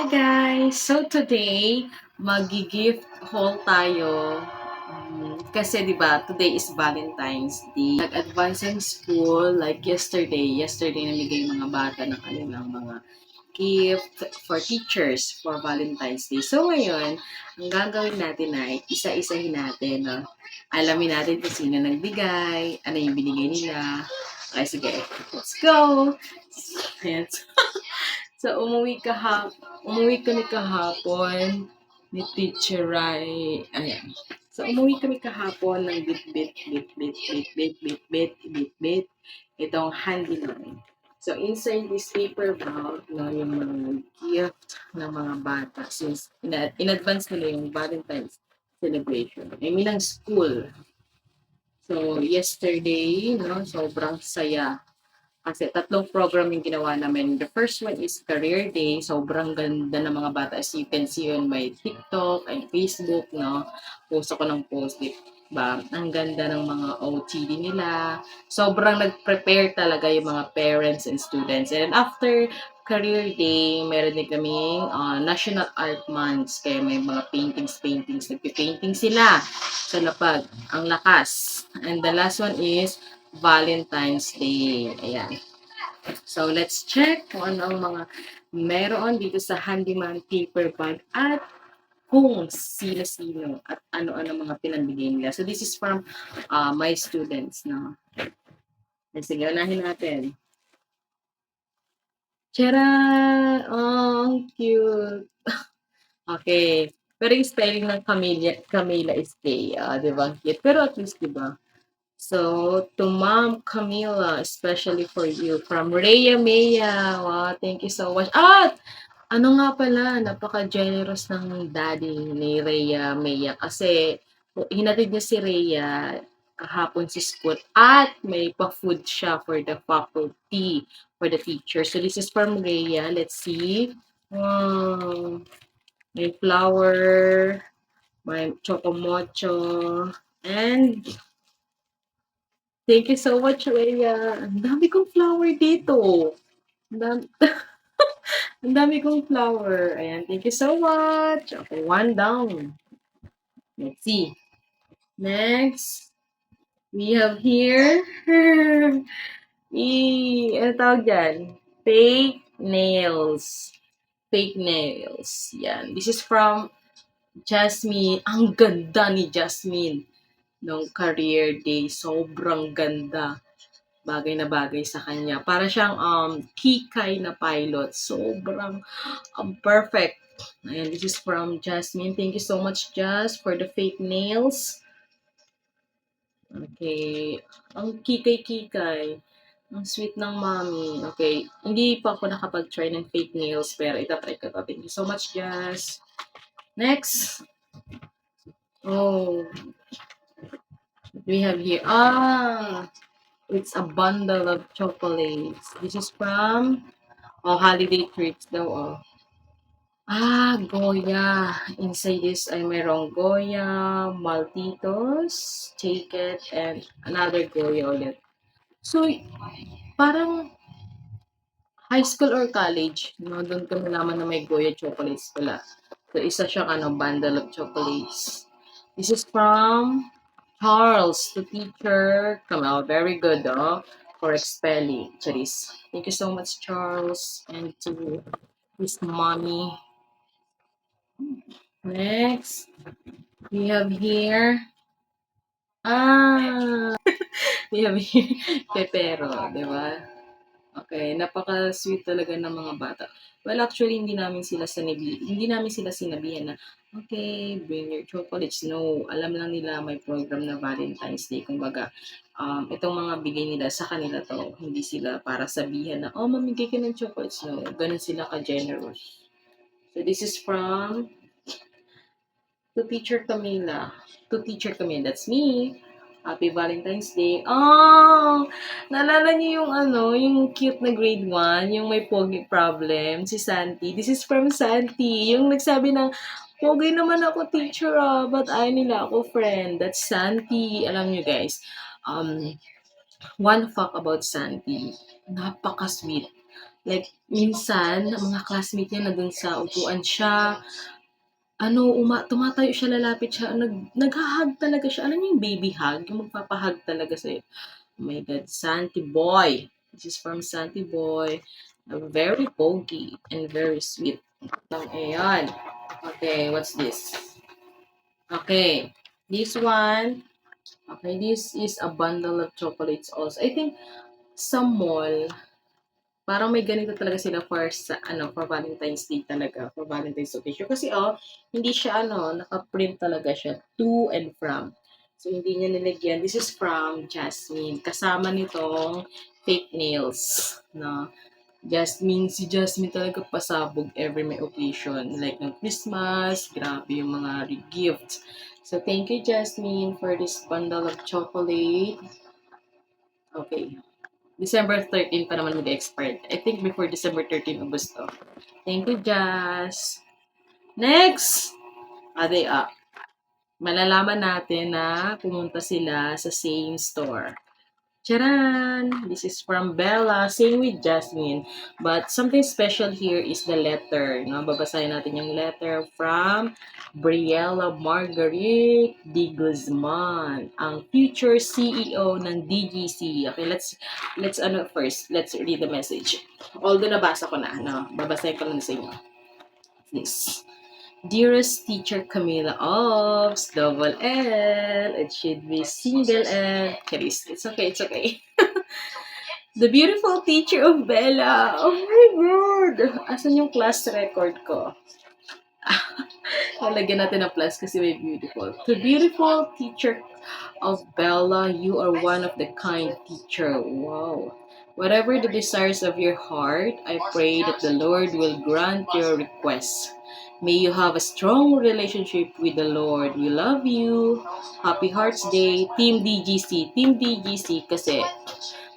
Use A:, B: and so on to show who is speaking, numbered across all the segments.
A: guys! So today, magi-gift haul tayo. Kasi 'di ba, today is Valentine's Day. Nag-advance ang school like yesterday. Yesterday namigay yung mga bata ng kanilang mga gift for teachers for Valentine's Day. So ngayon, ang gagawin natin ay isa-isahin natin. No? Alamin natin kung sino nagbigay, ano yung binigay nila. Okay, sige. Let's go! Ayan. So, umuwi kami kahapon ni Teacher Rai. Ayan. So, umuwi kami kahapon ng bit. Itong handyman. So, inside this paper bag, no, yung mga gift ng mga bata. Since in advance nila yung Valentine's celebration. I mean, ang school. So, yesterday, no, sobrang saya kasi tatlong program yung ginawa namin. The first one is Career Day. Sobrang ganda ng mga bata. As you can see on my TikTok and Facebook, no? Post ako ng post. Diba? Ang ganda ng mga OTD nila. Sobrang nag-prepare talaga yung mga parents and students. And after Career Day, meron din kaming National Art Months. Kaya may mga paintings. Nagpipainting sila sa lapag. Ang lakas. And the last one is Valentine's Day. Ayan. So, let's check kung ano ang mga meron dito sa handyman paper bag at kung sino-sino at ano-ano mga pinambigay nila. So, this is from my students. No? Sige, unahin natin. Tara! Oh, cute! Okay. Pero yung spelling ng Camila is K. Di ba? Cute. Pero at least, di ba? So, to Mom Camila, especially for you, from Rhea Maya. Wow, thank you so much. Ano nga pala, napaka-generous ng daddy ni Rhea Maya kasi hinatid niya si Rhea kahapon sa school at may pa-food siya for the faculty, for the teacher. So, this is from Rhea. Let's see. Wow. May flower, may chocomocho, and thank you so much, Rhea. Ang dami kong flower dito. Ang dami, ang dami kong flower. Ayan, thank you so much. Okay, one down. Let's see. Next, we have here, ano tawag dyan? Fake nails. Fake nails. Yan. This is from Jasmine. Ang ganda ni Jasmine nung career day. Sobrang ganda. Bagay na bagay sa kanya. Para siyang Kikay na pilot. Sobrang perfect. Ayan, this is from Jasmine. Thank you so much, Jas, for the fake nails. Okay. Ang kikay-kikay. Ang sweet ng mommy. Okay. Hindi pa ako nakapag-try ng fake nails, pero itatry ko to. Thank you so much, Jas. Next. Oh. We have here. It's a bundle of chocolates. This is from holiday treats daw. Goya. Inside this ay merong Goya, Maltitos, Take It, and another Goya ulit. So, parang high school or college, no, doon ko nalaman na may Goya chocolates pala. So, isa siyang bundle of chocolates. This is from Charles, the teacher. Come out, very good, for spelling. Charis. Thank you so much, Charles, and to his mommy. Next, we have here, we have here, Pepero, di ba? Okay, napaka-sweet talaga ng mga bata. Well, actually, hindi namin sila sinabihan na, okay, bring your chocolates. No, alam lang nila may program na Valentine's Day. Kumbaga, itong mga bigay nila sa kanila to, hindi sila para sabihan na, mamigay ka ng chocolates. No, ganun sila ka-generous. So, this is from to Teacher Camila. That's me. Happy Valentine's Day. Naalala niyo yung cute na grade 1, yung may pogi problem, si Santi. This is from Santi. Yung nagsabi ng, pogi naman ako, teacher, but ayaw nila ako, friend. That's Santi. Alam niyo guys, one fact about Santi, napaka-sweet. Like, minsan, ang mga classmate niya nandun sa upuan siya, tumatayo siya, lalapit siya, nagha-hug talaga siya. Alam niyo yung baby hug? Yung magpapa-hug talaga sa'yo. Oh my God, Santi Boy. This is from Santi Boy. Very pogi and very sweet. Ayan. Okay, what's this? Okay, this one. Okay, this is a bundle of chocolates also. I think sa mall, parang may ganito talaga sila for Valentine's Day talaga, for Valentine's occasion. Kasi hindi siya naka-print talaga siya, to and from. So, hindi niya nilagyan. This is from Jasmine. Kasama nitong fake nails, no? Si Jasmine talaga pasabog every may occasion. Like ng Christmas, grabe yung mga gifts. So, thank you, Jasmine, for this bundle of chocolate. Okay. December 13 pa naman mag-expired. I think before December 13, Agosto. Thank you, Jazz. Next! They up. Malalaman natin na pumunta sila sa same store. Charan! This is from Bella. Same with Jasmine. But something special here is the letter. No? Babasahin natin yung letter from Briella Marguerite de Guzman, ang future CEO ng DGC. Okay, let's first. Let's read the message. Although nabasa ko na, no? Babasahin ko lang sa inyo. This. Dearest Teacher Camila of double L. It should be single L. Charis. It's okay, it's okay. The beautiful teacher of Bella. Oh my God! Asan yung class record ko? Lalagyan natin ng plus kasi may beautiful. The beautiful teacher of Bella, you are one of the kind teacher. Wow. Whatever the desires of your heart, I pray that the Lord will grant your requests. May you have a strong relationship with the Lord. We love you. Happy Hearts Day, Team DGC. Team DGC kasi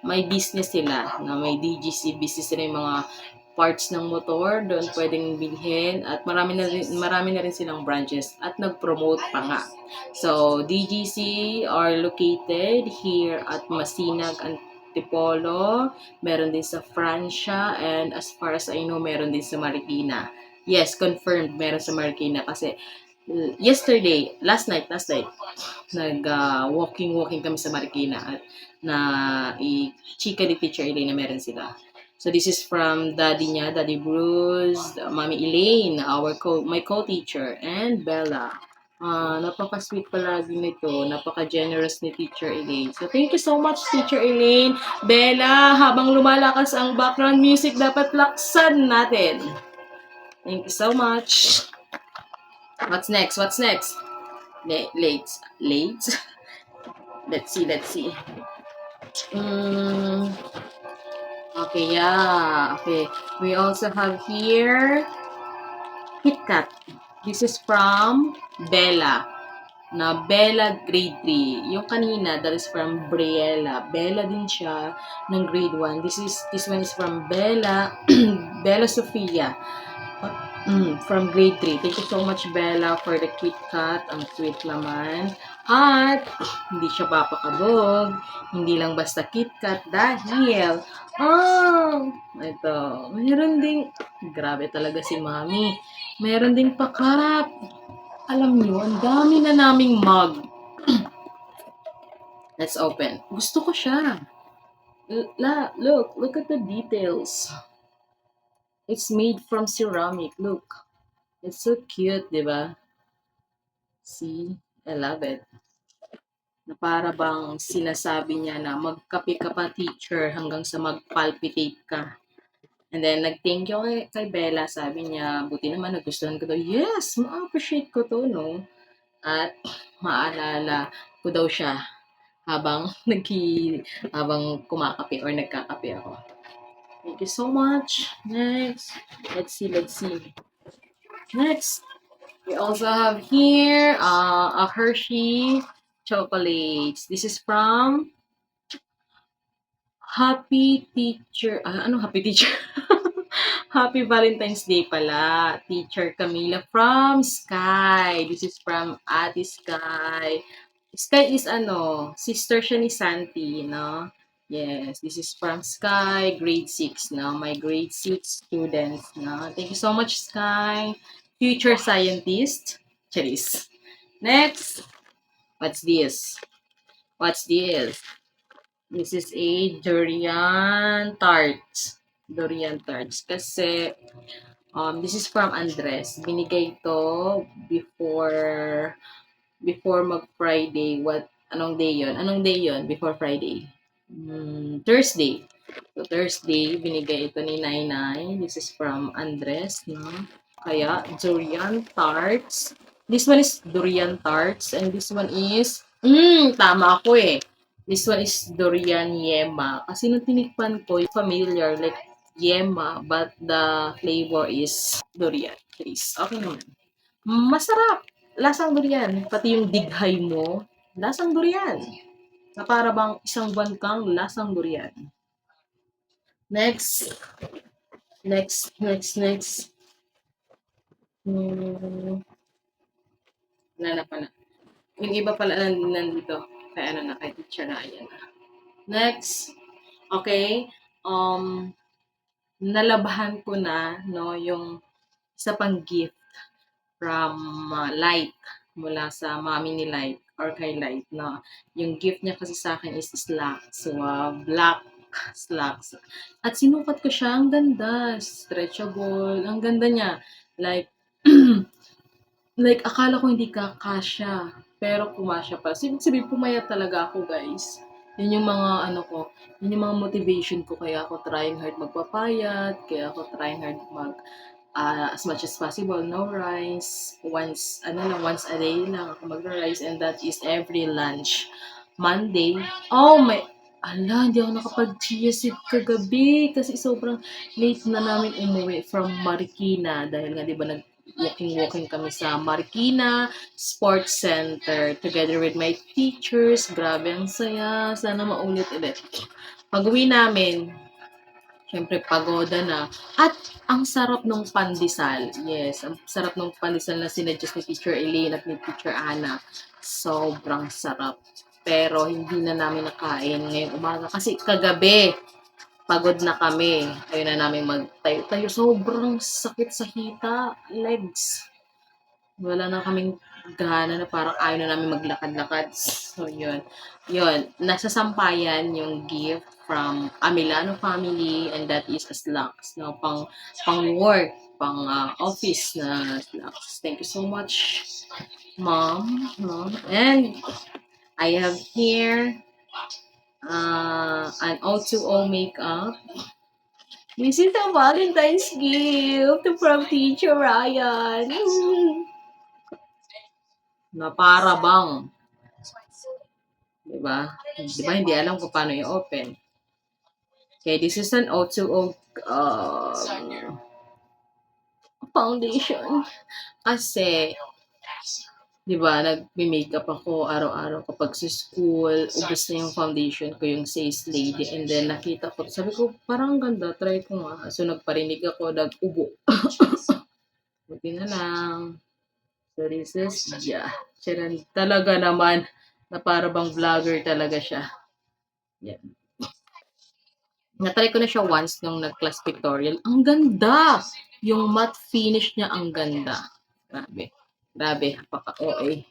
A: may business sila. May DGC business sila yung mga parts ng motor, doon pwedeng bilhin at marami na rin silang branches at nag-promote pa nga. So, DGC are located here at Masinag, Antipolo, meron din sa Francia, and as far as I know, meron din sa Marikina. Yes, confirmed, meron sa Marikina kasi last night, walking kami sa Marikina at chika ni Teacher Elaine na meron sila. So this is from Daddy niya, Daddy Bruce, Mommy Elaine, my co-teacher, and Bella. Napaka-sweet palagi nito, napaka-generous ni Teacher Elaine. So thank you so much, Teacher Elaine. Bella, habang lumalakas ang background music, dapat laksan natin. Thank you so much. What's next? Late? Let's see. Okay, yeah. Okay. We also have here KitKat. This is from Bella. Bella grade 3. Yung kanina, that is from Briella. Bella din siya ng grade 1. This one is from Bella, Bella Sofia. From grade 3. Thank you so much, Bella, for the KitKat. Ang sweet naman. At, hindi siya papakabog. Hindi lang basta KitKat dahil, ito, meron ding, grabe talaga si Mami. Meron ding pakarap. Alam niyo, ang dami na naming mug. Let's open. Gusto ko siya. Look at the details. It's made from ceramic. Look. It's so cute, di ba? See? I love it. Na para bang sinasabi niya na magkape ka pa, teacher, hanggang sa mag-palpitate ka. And then, nag-thank you kay Bella. Sabi niya, buti naman, nagustuhan ko daw. Yes, ma-appreciate ko to, no? At maalala ko daw siya habang kumakape or nagkakape ako. Thank you so much. Next. Let's see. Next. We also have here a Hershey chocolates. This is from Happy Teacher. Happy Teacher? Happy Valentine's Day pala. Teacher Camila from Sky. This is from Ate Sky. Sky is sister siya ni Santi, no? Yes, this is from Sky, grade 6 now. My grade 6 students now. Thank you so much, Sky. Future scientist. Charis. Next. What's this? What's this? This is a durian tart. Durian tarts. Kasi, this is from Andres. Binigay to before mag-Friday. Anong day yon? Anong day yon before Friday? Thursday. So, Thursday, binigay ito ni Nainay. This is from Andres, no? Kaya, durian tarts. This one is durian tarts, and this one is, tama ako eh. This one is durian yema. Kasi nung tinikpan ko, familiar, like yema, but the flavor is durian. Please, okay naman. Masarap. Lasang durian. Pati yung dighay mo, lasang durian. Na para bang isang buwan kang lasang durian. Next. Next. Wala na pala. Yung iba pala nandito. Kaya ano na, kay teacher na. Ayan na. Next. Okay. Nalabahan ko na, no, yung isa pang gift from Light. Mula sa mami ni Light or kay Light, no. Yung gift niya kasi sa akin is slacks. So, black slacks. At sinukat ko siya. Ang ganda. Stretchable. Ang ganda niya. Like, like, akala ko hindi kakasya. Pero kumasya pa. So, ibig sabihin, pumayat talaga ako, guys. Yun yung mga, yun yung mga motivation ko. Kaya ako trying hard magpapayat. Kaya ako trying hard as much as possible, no rice. Once a day lang ako mag-rice. And that is every lunch. Monday, hindi ako nakapag-chia seed kagabi kasi sobrang late na namin umuwi from Marikina dahil nga 'di ba walking kami sa Marikina Sports Center together with my teachers. Grabe ang saya. Sana maulit ulit. Pag-uwi namin, syempre pagoda na. At ang sarap ng pandesal. Yes, ang sarap ng pandesal na sinuggest ni Teacher Elaine at ni Teacher Ana. Sobrang sarap. Pero hindi na namin nakain ngayong umaga kasi kagabi pagod na kami. Ayun na namin magtayo-tayo. Sobrang sakit sa hita, legs. Wala na kaming gana na parang ayaw na namin maglakad-lakad. So, yun. Yun. Nasa sampayan yung gift from Amilano family and that is a slacks. No? Pang work, pang office na slacks. Thank you so much, Mom. No? And I have here an O2O makeup. This is a Valentine's gift from Teacher Ryan. Na para bang, diba? Diba hindi alam kung paano i-open. Okay, this is an O2O foundation. Kasi, diba, nag-makeup ako araw-araw kapag sa school, ubos na yung foundation ko, yung Says Lady, and then nakita ko, sabi ko, parang ganda, try ko nga. So, nagparinig ako, nag-ubo. Buti na lang. So, this is, talaga naman, na para bang vlogger talaga siya. Yan. Na-try ko na siya once nung nag-class pictorial. Ang ganda! Yung matte finish niya, ang ganda. Grabe. Grabe, paka-OA.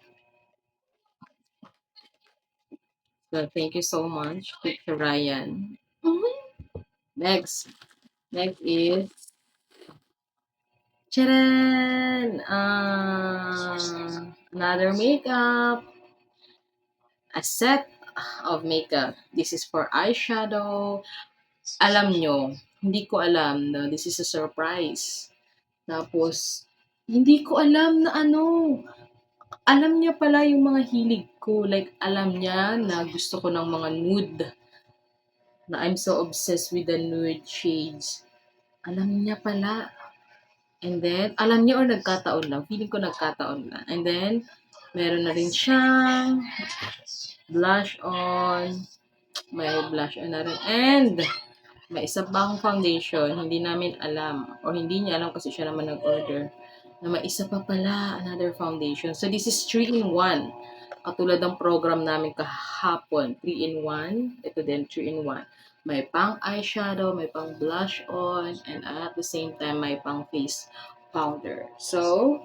A: So, thank you so much, Teacher Ryan. Next is, charan! Another makeup. A set of makeup. This is for eyeshadow. Alam nyo, hindi ko alam na this is a surprise. Tapos, hindi ko alam na alam niya pala yung mga hilig ko. Like, alam niya na gusto ko ng mga nude. Na I'm so obsessed with the nude shades. Alam niya pala. And then, alam niya or nagkataon lang. Feeling ko nagkataon lang. And then, meron na rin siyang blush on. May blush on na rin. And, may isa pang foundation, hindi namin alam, or hindi niya alam kasi siya naman nag-order, na may isa pa pala, another foundation. So, this is 3-in-1. Katulad ng program namin kahapon, 3-in-1. Ito din, 3-in-1. May pang eyeshadow, may pang blush on, and at the same time, may pang face powder. So,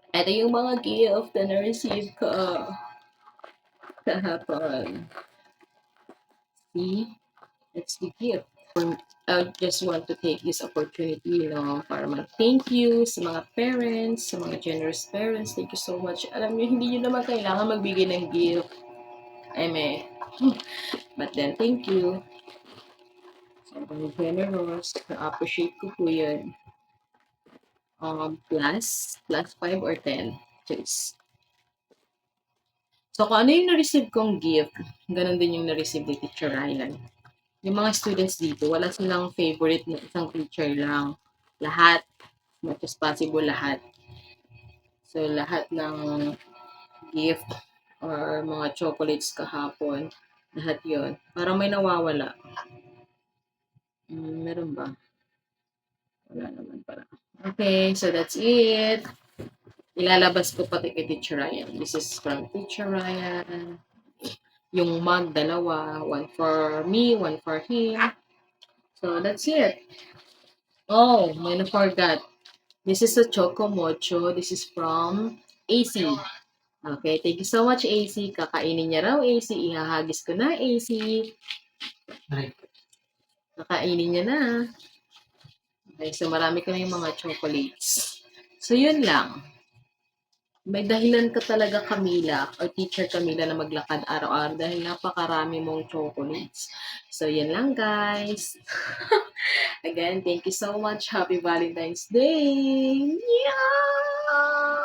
A: ito yung mga gift na na-receive ko kahapon. See? It's the gift. I just want to take this opportunity, para mag-thank you sa mga parents, sa mga generous parents. Thank you so much. Alam niyo, hindi niyo naman kailangan magbigay ng gift. But then, thank you. Sobrang generous. Na-appreciate ko po yun. Plus 5 or 10. Choose. So, kung ano yung na-receive kong gift, ganun din yung na-receive ni Teacher Ryan. Yung mga students dito, wala silang favorite na isang teacher lang. Lahat, much as possible lahat. So, lahat ng gift or mga chocolates kahapon, lahat yon. Parang may nawawala. Meron ba? Wala naman para. Okay, so that's it. Ilalabas ko pati kay Teacher Ryan. This is from Teacher Ryan. Yung mug, dalawa. One for me, one for him. So, that's it. Oh, may na-forgot. This is a Choco Mocho. This is from AC. Okay, thank you so much, AC. Kakainin niya raw, AC. Ihahagis ko na, AC. Kakainin niya na. Okay, so marami ka na yung mga chocolates. So, yun lang. May dahilan ka talaga, Camila, or Teacher Camila, na maglakad araw-araw dahil napakarami mong chocolates. So, yan lang, guys. Again, thank you so much. Happy Valentine's Day! Yeah!